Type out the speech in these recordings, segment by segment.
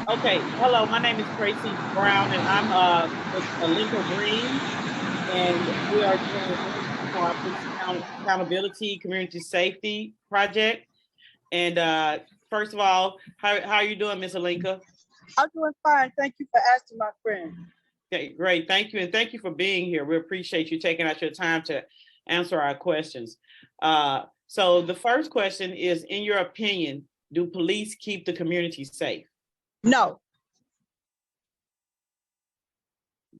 Okay, hello, my name is Tracy Brown, and I'm with Olinka Green, and we are doing work for our police accountability, community safety project. And first of all, how are you doing, Miss Olinka? I'm doing fine. Thank you for asking, my friend. Okay, great, thank you, and thank you for being here. We appreciate you taking out your time to answer our questions. So the first question is, in your opinion, do police keep the community safe? No,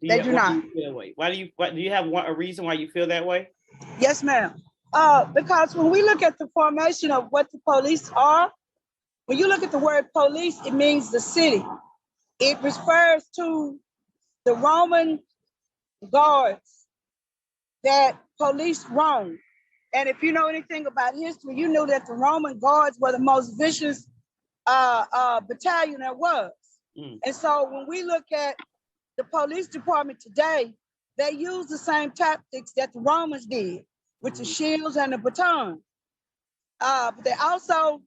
they do Why do not. you feel that way? Why do you have a reason why you feel that way? Yes, ma'am. Because when we look at the formation of what the police are, when you look at the word police, it means the city. It refers to the Roman guards that police Rome. And if you know anything about history, you know that the Roman guards were the most vicious battalion there was. Mm. And so when we look at the police department today, they use the same tactics that the Romans did with the shields and the baton. But they also,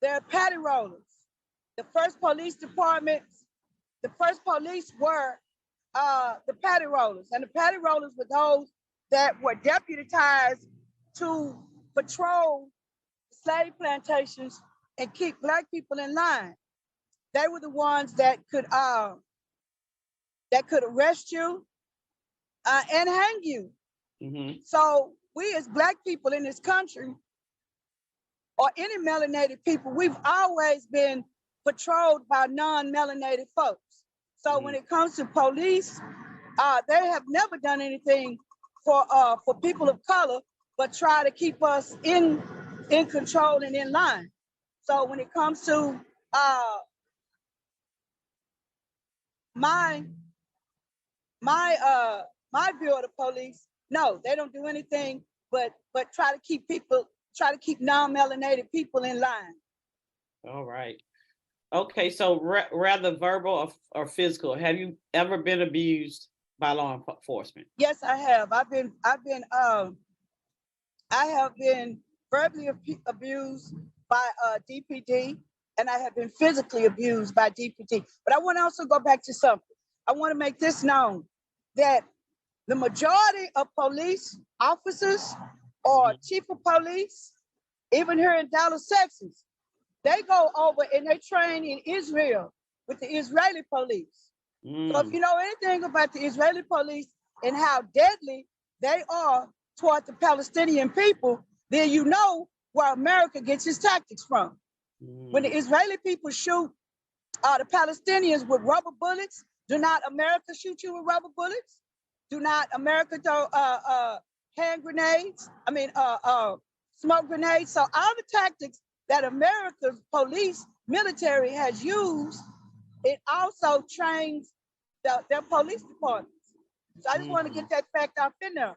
they're patty rollers. The first police departments, the first police were the patty rollers. And the patty rollers were those that were deputized to patrol slave plantations and keep Black people in line. They were the ones that could arrest you and hang you. Mm-hmm. So we as Black people in this country, or any melanated people, we've always been patrolled by non-melanated folks. So when it comes to police, they have never done anything for people of color, but try to keep us in control and in line. So when it comes to my view of the police, no, they don't do anything but try to keep non-melanated people in line. All right. Okay, so rather verbal or physical, have you ever been abused by law enforcement? Yes, I have. I have been verbally abused by DPD, and I have been physically abused by DPD. But I want to also go back to something. I want to make this known that the majority of police officers or chief of police, even here in Dallas, Texas, they go over and they train in Israel with the Israeli police. So if you know anything about the Israeli police and how deadly they are toward the Palestinian people, then you know where America gets its tactics from. When the Israeli people shoot the Palestinians with rubber bullets, do not America shoot you with rubber bullets? Do not America throw hand grenades? Smoke grenades. So all the tactics that America's police military has used, it also trains their police departments. So I just want to get that fact out in there.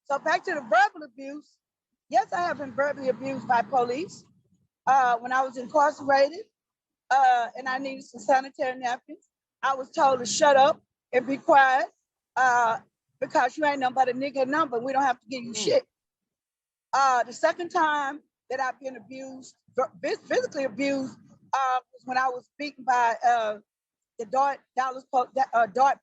So back to the verbal abuse. Yes, I have been verbally abused by police when I was incarcerated and I needed some sanitary napkins. I was told to shut up and be quiet because you ain't nothing but a nigga number. We don't have to give you shit. The second time that I've been abused, physically abused, was when I was beaten by the Dart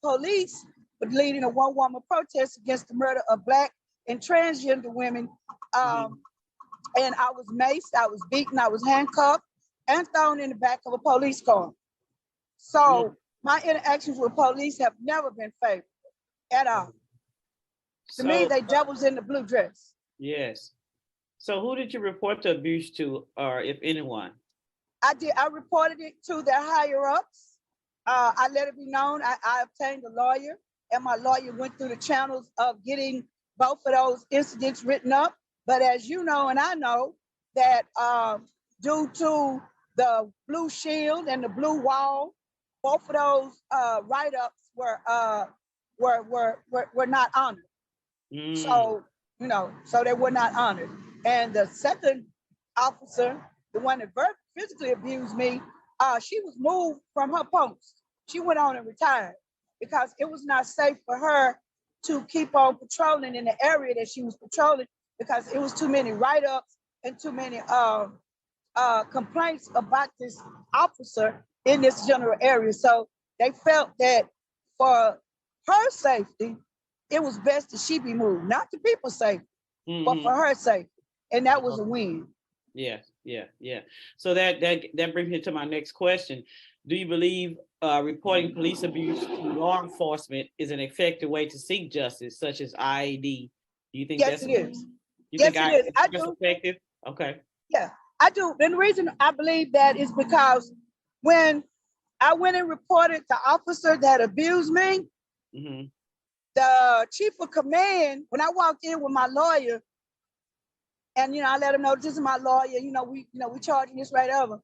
police for leading a one-woman protest against the murder of Black and transgender women. And I was maced, I was beaten, I was handcuffed, and thrown in the back of a police car. So my interactions with police have never been favorable at all. To me, they devils in the blue dress. Yes. So who did you report the abuse to, or if anyone? I did. I reported it to their higher ups. I let it be known. I obtained a lawyer, and my lawyer went through the channels of getting both of those incidents written up. But as you know, and I know that due to the blue shield and the blue wall, both of those write-ups were not honored. So so they were not honored. And the second officer, the one that physically abused me, she was moved from her post. She went on and retired because it was not safe for her to keep on patrolling in the area that she was patrolling because it was too many write-ups and too many complaints about this officer in this general area. So they felt that for her safety, it was best that she be moved, not the people's safety, but for her safety. And that was a win. Yeah. So that brings me to my next question. Do you believe reporting police abuse to law enforcement is an effective way to seek justice, such as IAD? Do you think Yes, that's it is. you Yes, think it is. I that's do. effective? Okay. Yeah, I do. And the reason I believe that is because when I went and reported the officer that abused me, Mm-hmm. the chief of command, when I walked in with my lawyer, and I let him know this is my lawyer, we charging this right over.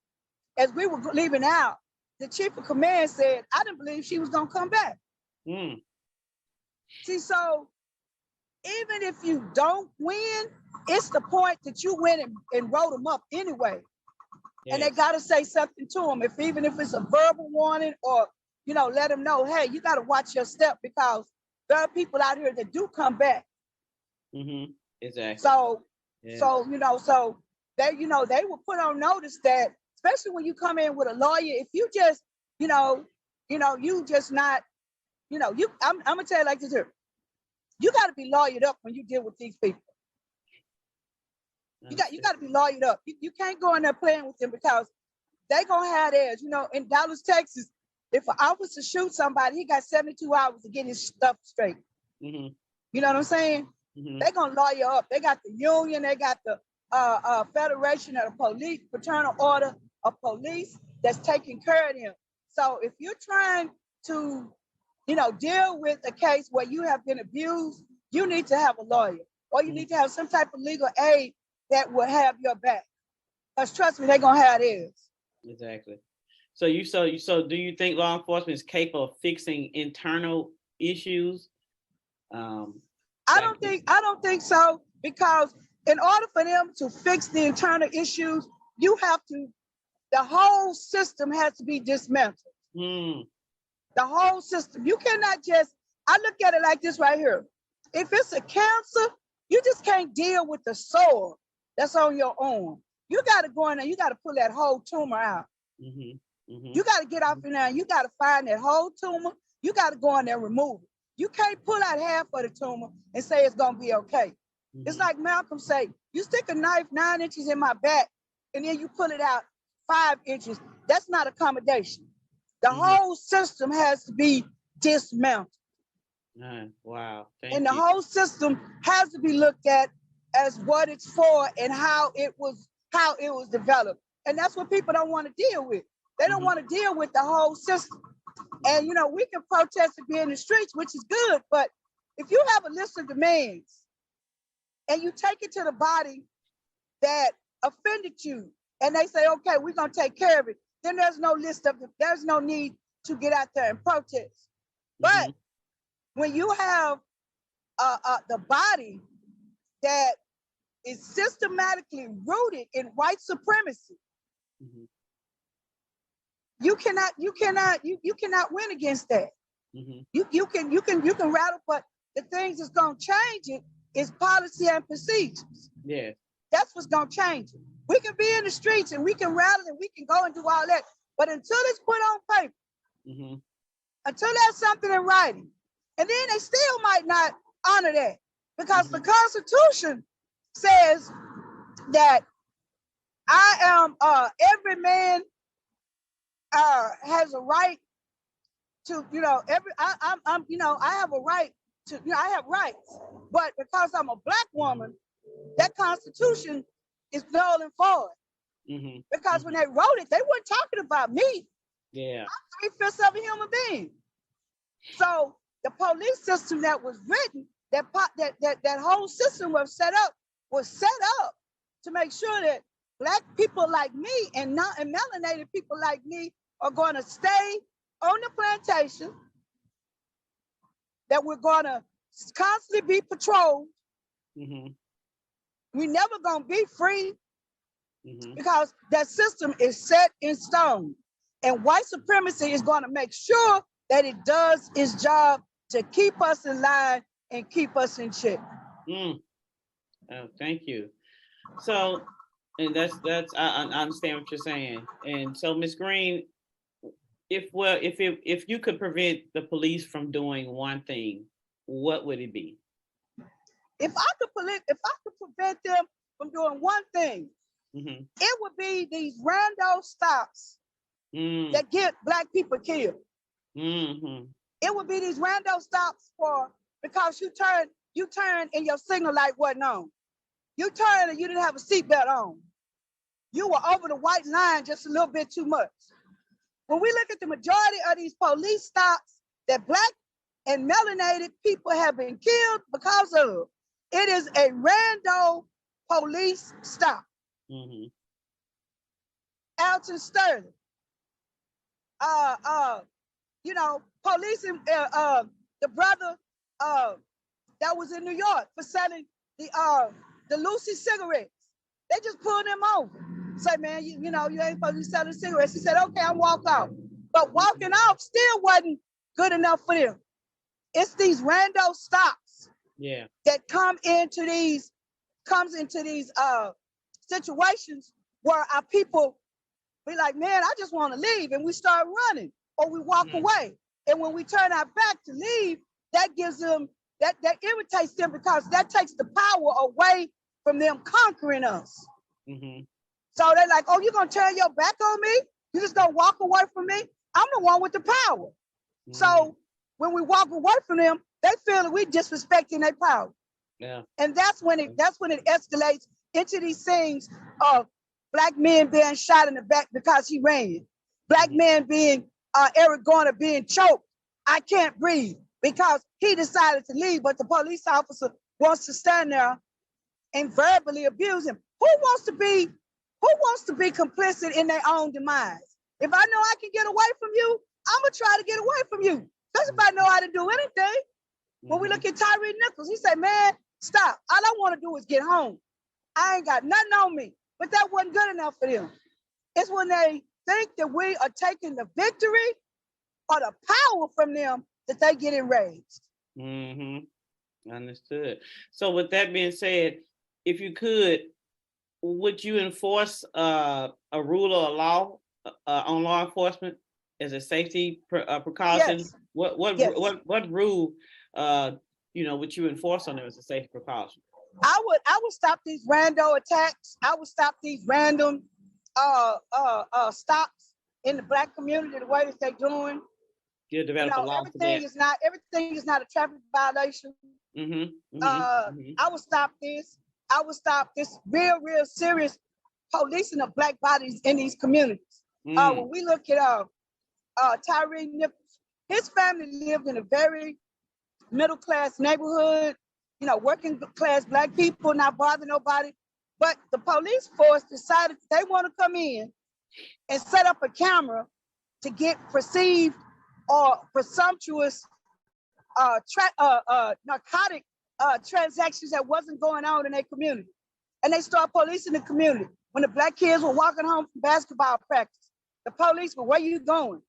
As we were leaving out, the chief of command said, I didn't believe she was gonna come back. Mm. See, so even if you don't win, it's the point that you went and wrote them up anyway. Yes. And they got to say something to them, even if it's a verbal warning or, let them know, hey, you got to watch your step because there are people out here that do come back. Mm-hmm. Exactly. So they, they will put on notice that, especially when you come in with a lawyer, if you just, you just not, I'm gonna tell you like this here. You got to be lawyered up when you deal with these people. You got to be lawyered up. You can't go in there playing with them because they gonna have theirs. In Dallas, Texas, if an officer shoots somebody, he got 72 hours to get his stuff straight. Mm-hmm. You know what I'm saying? Mm-hmm. They gonna lawyer up. They got the union. They got the Federation of the Police, Fraternal Order of Police that's taking care of them. So if you're trying to, deal with a case where you have been abused, you need to have a lawyer, or you need to have some type of legal aid that will have your back. Because trust me, they're gonna have theirs. Exactly. So do you think law enforcement is capable of fixing internal issues? I don't think so, because in order for them to fix the internal issues, the whole system has to be dismantled. The whole system. You cannot I look at it like this right here. If it's a cancer, you just can't deal with the sore that's on your arm. You got to go in there, you got to pull that whole tumor out. Mm-hmm. Mm-hmm. You got to get off in there, and you got to find that whole tumor. You got to go in there and remove it. You can't pull out half of the tumor and say it's going to be okay. Mm-hmm. It's like Malcolm say, you stick a knife 9 inches in my back, and then you pull it out 5 inches. That's not accommodation. The whole system has to be dismantled. Wow. And the whole system has to be looked at as what it's for and how it was developed. And that's what people don't want to deal with. They don't want to deal with the whole system. And we can protest and be in the streets, which is good, but if you have a list of demands and you take it to the body that offended you and they say, okay, we're gonna take care of it, then there's no need to get out there and protest. But when you have the body that is systematically rooted in white supremacy, you cannot win against that. You can rattle, but the things that's gonna change it is policy and procedures. Yeah, that's what's gonna change it. We can be in the streets and we can rattle and we can go and do all that, but until it's put on paper, until there's something in writing, and then they still might not honor that because the Constitution says that I am every man has a right to I have a right to I have rights, but because I'm a Black woman, that Constitution is null and void. Because when they wrote it, they weren't talking about me. Yeah, I'm 3/5 of a human being. So the police system that was written, that whole system was set up to make sure that Black people like me and melanated people like me are going to stay on the plantation, that we're going to constantly be patrolled. We're never going to be free because that system is set in stone. And white supremacy is going to make sure that it does its job to keep us in line and keep us in check. Oh, thank you. So And I understand what you're saying. And so, Miss Green, if you could prevent the police from doing one thing, what would it be? If I could prevent them from doing one thing, Mm-hmm. it would be these rando stops Mm, that get Black people killed. mm-hmm. It would be these rando stops because you turn and your signal light wasn't on. You turned and you didn't have a seatbelt on. You were over the white line just a little bit too much. When we look at the majority of these police stops that Black and melanated people have been killed because of, it is a rando police stop. Mm-hmm. Alton Sterling, uh, uh, police and the brother that was in New York for selling the Lucy cigarettes. They just pulled him over. Say, man, you ain't supposed to be selling cigarettes. He said, okay, I'll walk out. But walking off still wasn't good enough for them. It's these rando stops that comes into these situations where our people be like, man, I just want to leave, and we start running or we walk away. And when we turn our back to leave, that gives them that irritates them because that takes the power away from them conquering us. Mm-hmm. So they're like, oh, you're gonna turn your back on me? You just gonna walk away from me? I'm the one with the power. Mm-hmm. So when we walk away from them, they feel that we disrespecting their power. Yeah. And that's when it escalates into these things of Black men being shot in the back because he ran. Black men being Eric Garner being choked. I can't breathe because he decided to leave, but the police officer wants to stand there and verbally abuse him. Who wants to be complicit in their own demise? If I know I can get away from you, I'm gonna try to get away from you. Because if I know how to do anything, when we look at Tyree Nichols, he said, man, stop. All I want to do is get home. I ain't got nothing on me. But that wasn't good enough for them. It's when they think that we are taking the victory or the power from them that they get enraged. Mm-hmm. Understood. So with that being said, if you could, would you enforce a rule or a law on law enforcement as a safety precaution? Yes. What rule would you enforce on them as a safety precaution? I would stop these rando attacks. I would stop these random stops in the Black community the way that they're doing. You develop a law everything is not a traffic violation. Mm-hmm. I would stop this. I would stop this real serious policing of Black bodies in these communities. When we look at Tyree Nichols, his family lived in a very middle class neighborhood, working class Black people, not bother nobody. But the police force decided they want to come in and set up a camera to get perceived or presumptuous narcotic transactions that wasn't going on in their community. And they start policing the community. When the Black kids were walking home from basketball practice, the police were, where you going?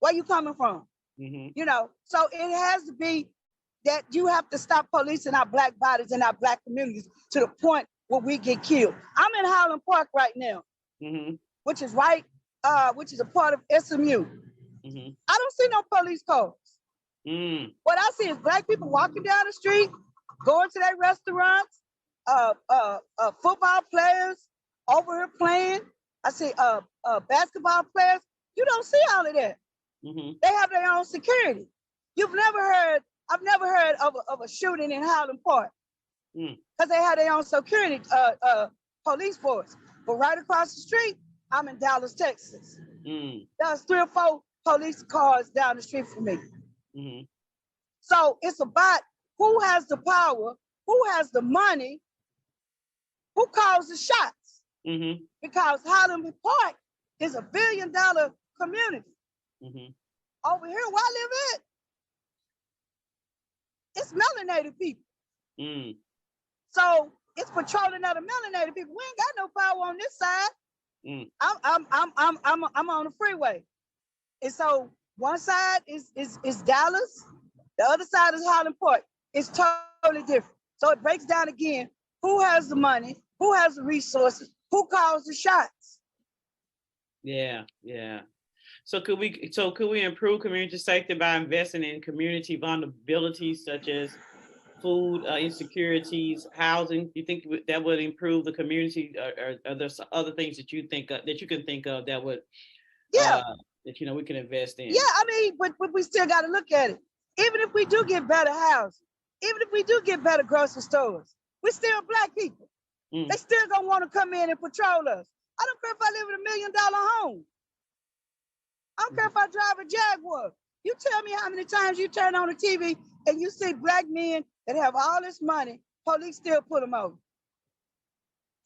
Where you coming from? Mm-hmm. So it has to be that you have to stop policing our Black bodies in our Black communities to the point where we get killed. I'm in Highland Park right now, which is a part of SMU. Mm-hmm. I don't see no police cars. What I see is Black people walking down the street, going to their restaurants, football players over here playing. I see basketball players. You don't see all of that. Mm-hmm. They have their own security. I've never heard of a shooting in Highland Park because they have their own security police force. But right across the street, I'm in Dallas, Texas. There's 3 or 4 police cars down the street from me. Mm-hmm. So it's about who has the power, who has the money, who calls the shots. Mm-hmm. Because Highland Park is a $1 billion community. Mm-hmm. Over here where I live at, it's melanated people. So it's patrolling other melanated people. We ain't got no power on this side. I'm on the freeway. And so one side is Dallas, the other side is Highland Park. It's totally different. So it breaks down again, who has the money, who has the resources, Who calls the shots? Yeah, yeah. So could we improve community safety by investing in community vulnerabilities such as food insecurities, housing? You think that would improve the community, or are there some other things that you think that you can think of that would Yeah, that we can invest in? yeah. I mean, but we still got to look at it. Even if we do get better housing, even if we do get better grocery stores, we're still Black people. They still gonna want to come in and patrol us. I don't care if I live in $1 million home. I don't care if I drive a Jaguar. You tell me how many times you turn on the TV and you see Black men that have all this money, police still put them over.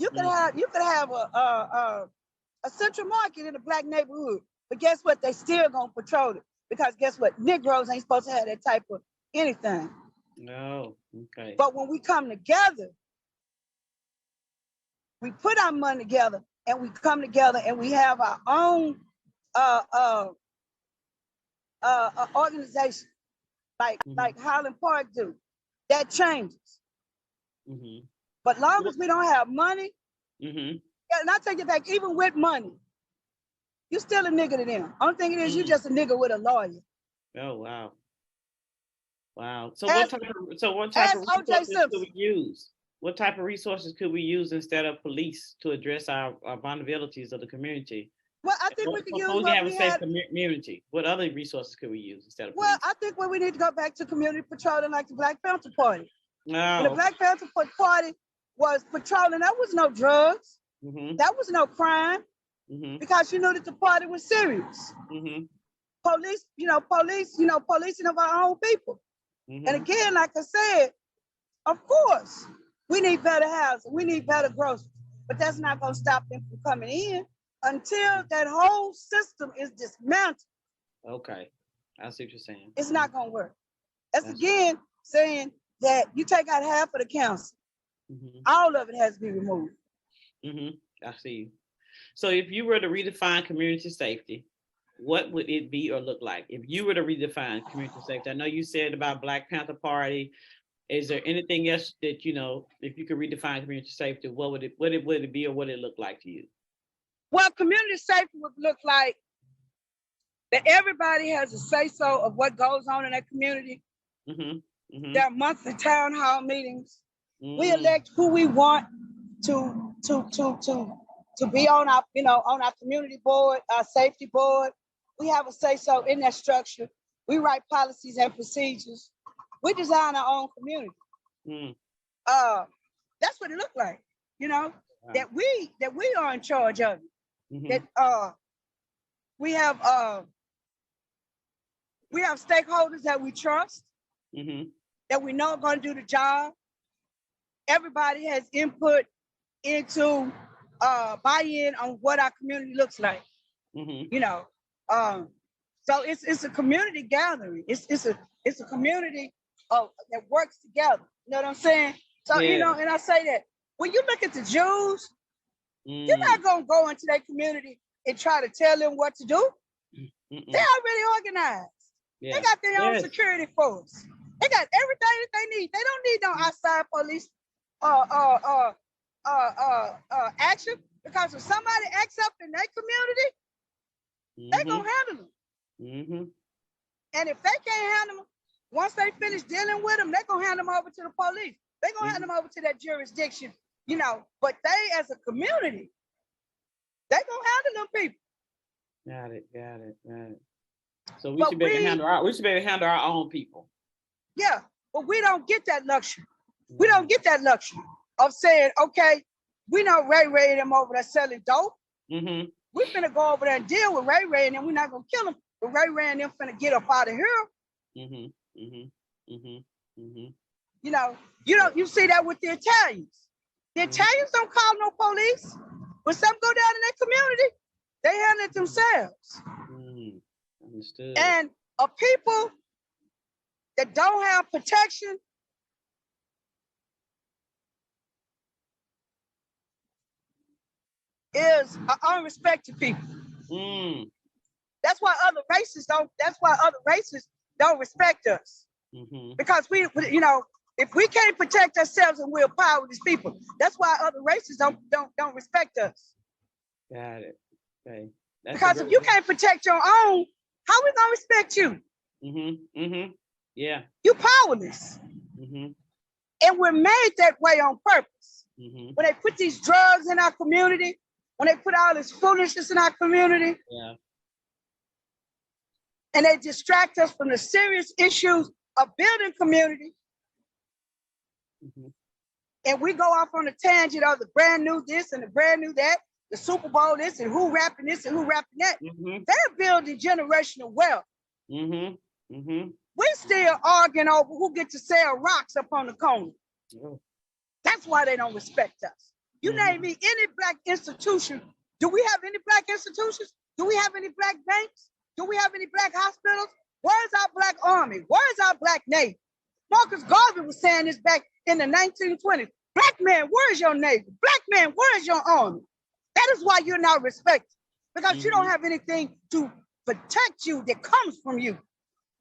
You could have a central market in a Black neighborhood, but guess what? They still gonna patrol it because guess what? Negroes ain't supposed to have that type of anything. No, okay. But when we come together, we put our money together and we come together and we have our own organization like Highland Park do. That changes. But long as we don't have money, and I take it back, even with money, you still a nigga to them. Only thing it is, you just a nigga with a lawyer. Oh wow. Wow. So As, what type of resources Simpson. could we use? What type of resources could we use instead of police to address our vulnerabilities of the community? Well, I think we could use what what have we a safe had. community. What other resources could we use instead of police? Well, I think what we need to go back to community patrolling like the Black Panther Party. No. When the Black Panther Party was patrolling, that was no drugs. That was no crime. Because you knew that the party was serious. Police, policing of our own people. And again, like I said, of course, we need better housing, we need better groceries, but that's not gonna stop them from coming in until that whole system is dismantled. Okay, I see what you're saying. It's not gonna work. That's again saying that you take out half of the council, all of it has to be removed. I see. So if you were to redefine community safety, what would it be or look like? If you were to redefine community safety, I know you said about Black Panther Party. Is there anything else that, if you could redefine community safety, what would it be or what would it look like to you? Well, community safety would look like that everybody has a say-so of what goes on in that community. There are monthly town hall meetings. We elect who we want to be on our, on our community board, our safety board. We have a say-so in that structure. We write policies and procedures. We design our own community. That's what it looked like, that we are in charge of it. That we have stakeholders that we trust, that we know are going to do the job. Everybody has input into buy-in on what our community looks like. So it's a community gathering. It's a community that works together. You know what I'm saying? So and I say that when you look at the Jews, you're not gonna go into their community and try to tell them what to do. They're already organized. They got their own security force. They got everything that they need. They don't need no outside police action, because if somebody acts up in their community, they gonna handle them. And if they can't handle them, once they finish dealing with them, they're gonna hand them over to the police. They're gonna hand them over to that jurisdiction, but they as a community, they gonna handle them people. Got it. So we should be able to handle our own people. Yeah, but we don't get that luxury. We don't get that luxury of saying, okay, we know Ray and them over there selling dope. We're finna go over there and deal with Ray and them. We're not gonna kill them, but Ray and them finna get up out of here. You see that with the Italians. The Italians don't call no police. When something go down in their community, they handle it themselves. Understood. And a people that don't have protection is an unrespected people. That's why other races don't respect us. Because we If we can't protect ourselves and we're powerless people, that's why other races don't respect us. Got it. Okay. Because if you can't protect your own, how we gonna respect you? Yeah. You powerless. And we're made that way on purpose. When they put these drugs in our community, when they put all this foolishness in our community, yeah, and they distract us from the serious issues of building community, and we go off on a tangent of the brand new this and the brand new that, the Super Bowl this and who rapping this and who rapping that. They're building generational wealth. We still arguing over who gets to sell rocks up on the corner. That's why they don't respect us. You name me any black institution. Do we have any black institutions? Do we have any black banks? Do we have any black hospitals? Where's our black army? Where's our black navy? Marcus Garvey was saying this back in the 1920s. Black man, where is your navy? Black man, where is your army? That is why you're not respected, because you don't have anything to protect you that comes from you.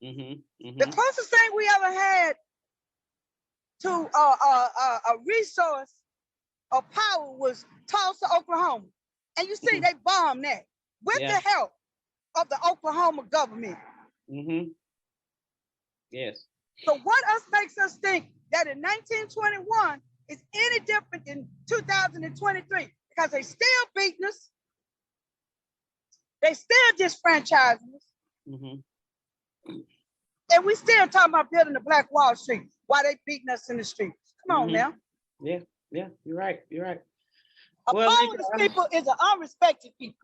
The closest thing we ever had to a resource of power was Tulsa, Oklahoma. And you see, they bombed that with the help of the Oklahoma government. Yes. So what else makes us think that in 1921 is any different than 2023? Because they still beating us. They still disfranchising us. And we still talking about building the Black Wall Street while they beating us in the streets. Come on now. Yeah, you're right. A powerless people is an unrespected people.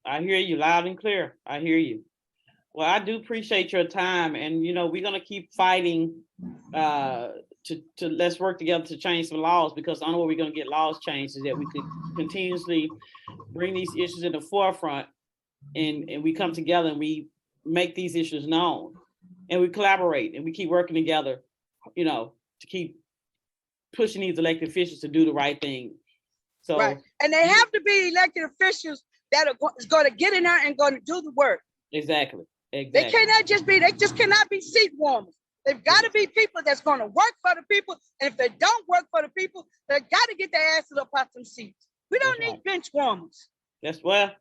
I hear you loud and clear. I hear you. Well, I do appreciate your time, and we're gonna keep fighting to let's work together to change some laws, because the only way we're gonna get laws changed is that we could continuously bring these issues in the forefront, and we come together and we make these issues known, and we collaborate and we keep working together, to keep pushing these elected officials to do the right thing. So right, and they have to be elected officials that are going to get in there and going to do the work. Exactly. They just cannot be seat warmers. They've got to be people that's going to work for the people. And if they don't work for the people, they got to get their asses up out them seats. We don't need bench warmers. That's right.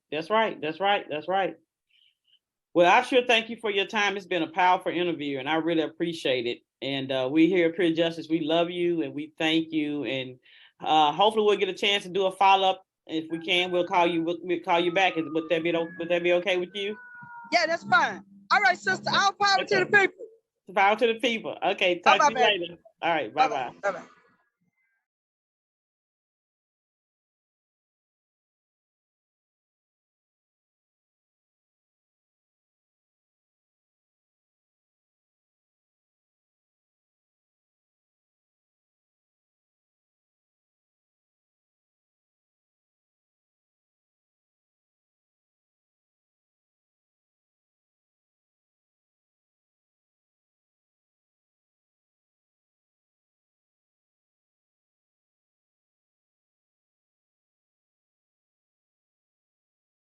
Well, I sure thank you for your time. It's been a powerful interview, and I really appreciate it. And we here at Pure Justice, we love you and we thank you. And hopefully we'll get a chance to do a follow-up. If we can, we'll call you back. Would that be okay with you? Yeah, that's fine. All right, sister. All power to the people. Power to the people. Okay, talk to you later. All right, bye-bye. Bye-bye.